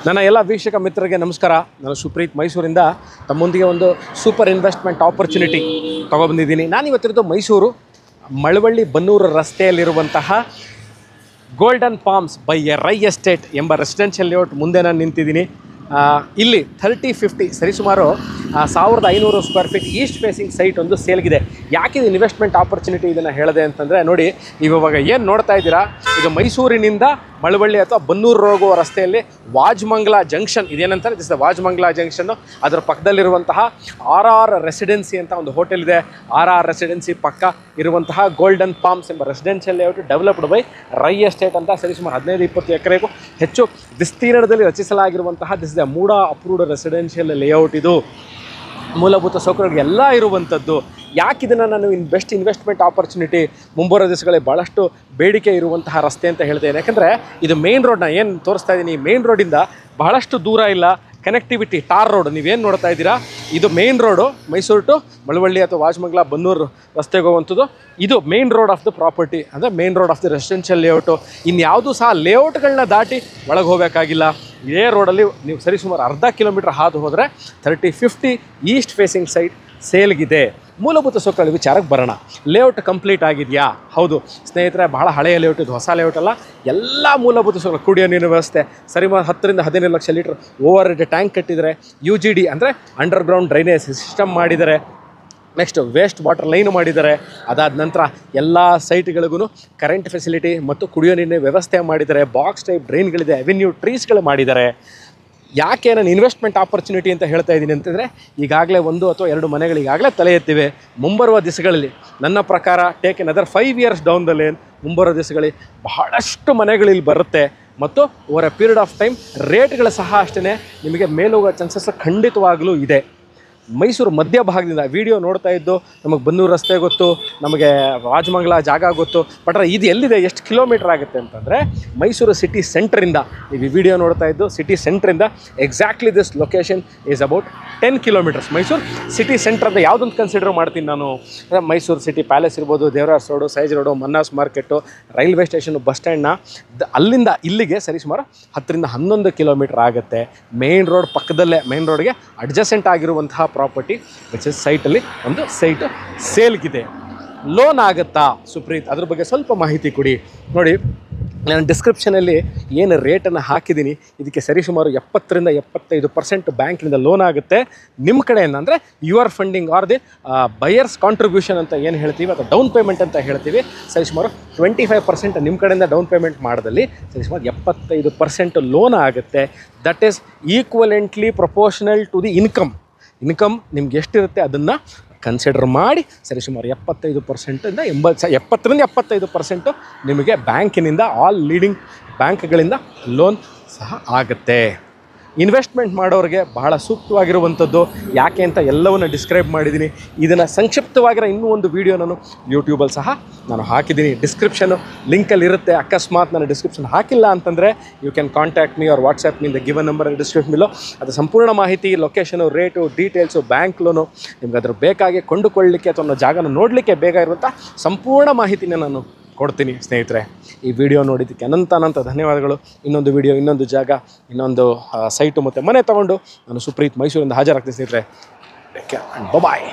ನನ್ನ ಎಲ್ಲ ವೀಕ್ಷಕ ಮಿತ್ರರಿಗೆ ನಮಸ್ಕಾರ. ನಾನು ಸುಪ್ರೀತ್ ಮೈಸೂರಿಂದ ತಮ್ಮೊಂದಿಗೆ ಒಂದು ಸೂಪರ್ ಇನ್ವೆಸ್ಟ್ಮೆಂಟ್ ಆಪರ್ಚುನಿಟಿ ತೊಗೊಬಂದಿದ್ದೀನಿ. ನಾನಿವತ್ತಿರೋದು ಮೈಸೂರು ಮಳವಳ್ಳಿ ಬನ್ನೂರು ರಸ್ತೆಯಲ್ಲಿರುವಂತಹ Golden Palms by a Rai Estate ಎಂಬ ರೆಸಿಡೆನ್ಷಿಯಲ್ ಲೇಔಟ್ ಮುಂದೆ ನಾನು ನಿಂತಿದ್ದೀನಿ. ಇಲ್ಲಿ 30-50 ಸರಿಸುಮಾರು 1500 square feet east facing site ಒಂದು ಸೇಲ್ಗಿದೆ. ಯಾಕಿದು ಇನ್ವೆಸ್ಟ್ಮೆಂಟ್ ಆಪರ್ಚುನಿಟಿ ಇದನ್ನು ಹೇಳಿದೆ ಅಂತಂದರೆ, ನೋಡಿ ಇವಾಗ ಏನು ನೋಡ್ತಾ ಇದ್ದೀರಾ, ಇದು ಮೈಸೂರಿನಿಂದ ಮಳವಳ್ಳಿ ಅಥವಾ ಬನ್ನೂರು ಹೋಗುವ ರಸ್ತೆಯಲ್ಲಿ ವಾಜ್ಮಂಗ್ಲಾ ಜಂಕ್ಷನ್ ಇದೇನಂತಾರೆ, ದಿಸ್ ದ ವಾಜ್ಮಂಗ್ಲಾ ಜಂಕ್ಷನ್ನು. ಅದರ ಪಕ್ಕದಲ್ಲಿರುವಂತಹ RR ರೆಸಿಡೆನ್ಸಿ ಅಂತ ಒಂದು ಹೋಟೆಲ್ ಇದೆ. RR ರೆಸಿಡೆನ್ಸಿ ಪಕ್ಕ ಇರುವಂತಹ ಗೋಲ್ಡನ್ ಪಾಮ್ಸ್ ಎಂಬ residential layout developed by Rai Estate ಅಂತ ಸರಿಸುಮಾರು 15-20 ಎಕರೆಗೂ ಹೆಚ್ಚು ವಿಸ್ತೀರ್ಣದಲ್ಲಿ ರಚಿಸಲಾಗಿರುವಂತಹ this the MUDA approved residential layout. ಇದು ಮೂಲಭೂತ ಸೌಕರ್ಯಗಳು ಎಲ್ಲ ಇರುವಂಥದ್ದು. ಯಾಕಿದನ್ನು ನಾನು ಬೆಸ್ಟ್ ಇನ್ವೆಸ್ಟ್ಮೆಂಟ್ ಆಪರ್ಚುನಿಟಿ ಮುಂಬರುವ ದಿವಸಗಳಲ್ಲಿ ಭಾಳಷ್ಟು ಬೇಡಿಕೆ ಇರುವಂತಹ ರಸ್ತೆ ಅಂತ ಹೇಳ್ತೇನೆ. ಯಾಕಂದರೆ ಇದು ಮೇನ್ ರೋಡ್ನ ಏನು ತೋರಿಸ್ತಾ ಇದ್ದೀನಿ, ಮೇನ್ ರೋಡಿಂದ ಬಹಳಷ್ಟು ದೂರ ಇಲ್ಲ. ಕನೆಕ್ಟಿವಿಟಿ ಟಾರ್ ರೋಡ್ ನೀವೇನು ನೋಡ್ತಾ ಇದ್ದೀರಾ, ಇದು main road Mysuru to Malavalli ಅಥವಾ ವಾಜ್ಮಂಗ್ಲಾ ಬನ್ನೂರು ರಸ್ತೆಗೆ ಹೋಗುವಂಥದ್ದು. ಇದು main road of the property, ಅಂದರೆ main road of the residential layout. ಇನ್ಯಾವುದೂ ಸಹ ಲೇಔಟ್ಗಳನ್ನ ದಾಟಿ ಒಳಗೆ ಹೋಗಬೇಕಾಗಿಲ್ಲ. ಇದೇ ರೋಡಲ್ಲಿ ನೀವು ಸರಿಸುಮಾರು ಅರ್ಧ ಕಿಲೋಮೀಟ್ರ್ ಹಾದು ಹೋದರೆ 30-50 ಈಸ್ಟ್ ಫೇಸಿಂಗ್ ಸೈಟ್ ಸೇಲ್ಗಿದೆ. ಮೂಲಭೂತ ಸೌಕರ್ಯ ವಿಚಾರಕ್ಕೆ ಬರೋಣ. ಲೇಔಟ್ ಕಂಪ್ಲೀಟ್ ಆಗಿದೆಯಾ? ಹೌದು ಸ್ನೇಹಿತರೆ, ಬಹಳ ಹಳೆಯ ಲೇಔಟ್ ಇದು, ಹೊಸ ಲೇಔಟ್ ಅಲ್ಲ. ಎಲ್ಲ ಮೂಲಭೂತ ಸೌಕರ್ಯ, ಕುಡಿಯೋ ನೀರಿನ ವ್ಯವಸ್ಥೆ, ಸರಿಸುಮಾರು 10-15 lakh litre over head tank ಕಟ್ಟಿದ್ದಾರೆ. UGD ಅಂದರೆ ಅಂಡರ್ಗ್ರೌಂಡ್ ಡ್ರೈನೇಜ್ ಸಿಸ್ಟಮ್ ಮಾಡಿದ್ದಾರೆ. ನೆಕ್ಸ್ಟ್ ವೇಸ್ಟ್ ವಾಟರ್ ಲೈನ್ ಮಾಡಿದ್ದಾರೆ. ಅದಾದ ನಂತರ ಎಲ್ಲ ಸೈಟ್ಗಳಿಗೂ ಕರೆಂಟ್ ಫೆಸಿಲಿಟಿ ಮತ್ತು ಕುಡಿಯೋ ನೀರಿನ ವ್ಯವಸ್ಥೆ ಮಾಡಿದ್ದಾರೆ. ಬಾಕ್ಸ್ ಟೈಪ್ ಡ್ರೈನ್ಗಳಿದೆ, ಅವೆನ್ಯೂ ಟ್ರೀಸ್ಗಳು ಮಾಡಿದ್ದಾರೆ. ಯಾಕೆ ನಾನು ಇನ್ವೆಸ್ಟ್ಮೆಂಟ್ ಆಪರ್ಚುನಿಟಿ ಅಂತ ಹೇಳ್ತಾ ಇದ್ದೀನಿ ಅಂತಂದರೆ, ಈಗಾಗಲೇ 1 ಅಥವಾ 2 ಮನೆಗಳು ಈಗಾಗಲೇ ತಲೆ ಎತ್ತಿವೆ. ಮುಂಬರುವ ದಿವಸಗಳಲ್ಲಿ ನನ್ನ ಪ್ರಕಾರ take another 5 years down the lane, ಮುಂಬರುವ ದಿವಸಗಳಲ್ಲಿ ಬಹಳಷ್ಟು ಮನೆಗಳಿಲ್ಲಿ ಬರುತ್ತೆ. ಮತ್ತು over a period of time ರೇಟ್ಗಳು ಸಹ ಅಷ್ಟೇ ನಿಮಗೆ ಮೇಲೋಗೋ ಚಾನ್ಸಸ್ ಖಂಡಿತವಾಗಲೂ ಇದೆ. ಮೈಸೂರು ಮಧ್ಯಭಾಗದಿಂದ ವಿಡಿಯೋ ನೋಡ್ತಾ ಇದ್ದು ನಮಗೆ ಬನ್ನೂರು ರಸ್ತೆ ಗೊತ್ತು, ನಮಗೆ ವಾಜ್ಮಂಗ್ಲಾ ಜಾಗ ಗೊತ್ತು. ಬಟ್ ಇದು ಎಲ್ಲಿದೆ, ಎಷ್ಟು ಕಿಲೋಮೀಟ್ರ್ ಆಗುತ್ತೆ ಅಂತಂದರೆ, ಮೈಸೂರು ಸಿಟಿ ಸೆಂಟ್ರಿಂದ ನೀವು ಈ ವಿಡಿಯೋ ನೋಡ್ತಾ ಇದ್ದು ಸಿಟಿ ಸೆಂಟ್ರಿಂದ exactly this location is about 10 kilometers. Mysuru city centre ಅಂತ ಯಾವುದೊಂದು ಕನ್ಸಿಡರ್ ಮಾಡ್ತೀನಿ ನಾನು, ಮೈಸೂರು ಸಿಟಿ ಪ್ಯಾಲೇಸ್ ಇರ್ಬೋದು, Devaraj road, Sayyaji road, Mannas market, railway station, bus ಸ್ಟ್ಯಾಂಡ್ನ ಅಲ್ಲಿಂದ ಇಲ್ಲಿಗೆ ಸರಿಸುಮಾರು 10-11 kilometers ಆಗುತ್ತೆ. ಮೇನ್ ರೋಡ್ ಪಕ್ಕದಲ್ಲೇ, ಮೇನ್ ರೋಡ್ಗೆ ಅಡ್ಜಸೆಂಟ್ ಆಗಿರುವಂತಹ ಪ್ರಾಪರ್ಟಿ ವಿಚ್ ಇಸ್ ಸೈಟಲ್ಲಿ ಒಂದು ಸೈಟು ಸೇಲ್ಗಿದೆ. ಲೋನ್ ಆಗುತ್ತಾ ಸುಪ್ರೀತ್, ಅದ್ರ ಬಗ್ಗೆ ಸ್ವಲ್ಪ ಮಾಹಿತಿ ಕೊಡಿ. ನೋಡಿ, ನಾನು ಡಿಸ್ಕ್ರಿಪ್ಷನಲ್ಲಿ ಏನು ರೇಟನ್ನು ಹಾಕಿದ್ದೀನಿ, ಇದಕ್ಕೆ ಸರಿಸುಮಾರು 70-75% ಬ್ಯಾಂಕಿನಿಂದ ಲೋನ್ ಆಗುತ್ತೆ. ನಿಮ್ಮ ಕಡೆಯಿಂದ ಅಂದರೆ your funding R the buyers contribution ಅಂತ ಏನು ಹೇಳ್ತೀವಿ, ಅಥವಾ ಡೌನ್ ಪೇಮೆಂಟ್ ಅಂತ ಹೇಳ್ತೀವಿ, ಸರಿಸುಮಾರು 25% ನಿಮ್ಮ ಕಡೆಯಿಂದ ಡೌನ್ ಪೇಮೆಂಟ್ ಮಾಡಿದಲ್ಲಿ ಸರಿಸುಮಾರು 75% ಲೋನ್ ಆಗುತ್ತೆ. That is equivalently proportional to the income ನಿಮ್ಗೆ ಎಷ್ಟಿರುತ್ತೆ ಅದನ್ನು ಕನ್ಸಿಡರ್ ಮಾಡಿ ಸರಿಸುಮಾರು 75%ಇಂದ 70-75% ನಿಮಗೆ ಬ್ಯಾಂಕಿನಿಂದ, ಆಲ್ ಲೀಡಿಂಗ್ ಬ್ಯಾಂಕ್ಗಳಿಂದ ಲೋನ್ ಸಹ ಆಗುತ್ತೆ. ಇನ್ವೆಸ್ಟ್ಮೆಂಟ್ ಮಾಡೋರಿಗೆ ಬಹಳ ಸೂಕ್ತವಾಗಿರುವಂಥದ್ದು. ಯಾಕೆ ಅಂತ ಎಲ್ಲವನ್ನು ಡಿಸ್ಕ್ರೈಬ್ ಮಾಡಿದ್ದೀನಿ. ಇದನ್ನು ಸಂಕ್ಷಿಪ್ತವಾಗಿರೋ ಇನ್ನೂ ಒಂದು ವಿಡಿಯೋ ನಾನು ಯೂಟ್ಯೂಬಲ್ಲಿ ಸಹ ನಾನು ಹಾಕಿದ್ದೀನಿ. ಡಿಸ್ಕ್ರಿಪ್ಷನ್ನು ಲಿಂಕಲ್ಲಿ ಇರುತ್ತೆ. ಅಕಸ್ಮಾತ್ ನಾನು ಡಿಸ್ಕ್ರಿಪ್ಷನ್ ಹಾಕಿಲ್ಲ ಅಂತಂದರೆ you can contact me or WhatsApp me the given number description below. ಅದು ಸಂಪೂರ್ಣ ಮಾಹಿತಿ, location, rate, details, bank loan, ನಿಮ್ಗೆ ಅದ್ರ ಬೇಕಾಗಿ ಕೊಂಡುಕೊಳ್ಳಲಿಕ್ಕೆ ಅಥವಾ ಜಾಗನ ನೋಡಲಿಕ್ಕೆ ಬೇಕಾಗಿರುವಂಥ ಸಂಪೂರ್ಣ ಮಾಹಿತಿನ ನಾನು ಕೊಡ್ತೀನಿ. ಸ್ನೇಹಿತರೆ, ಈ ವಿಡಿಯೋ ನೋಡಿದ್ದಕ್ಕೆ ಅನಂತ ಧನ್ಯವಾದಗಳು. ಇನ್ನೊಂದು ವಿಡಿಯೋ, ಇನ್ನೊಂದು ಜಾಗ, ಇನ್ನೊಂದು ಸೈಟು ಮತ್ತು ಮನೆ ತೊಗೊಂಡು ನಾನು ಸುಪ್ರೀತ್ ಮೈಸೂರಿಂದ ಹಾಜರಾಗ್ತೀನಿ ಸ್ನೇಹಿತರೆ. Take care and bye.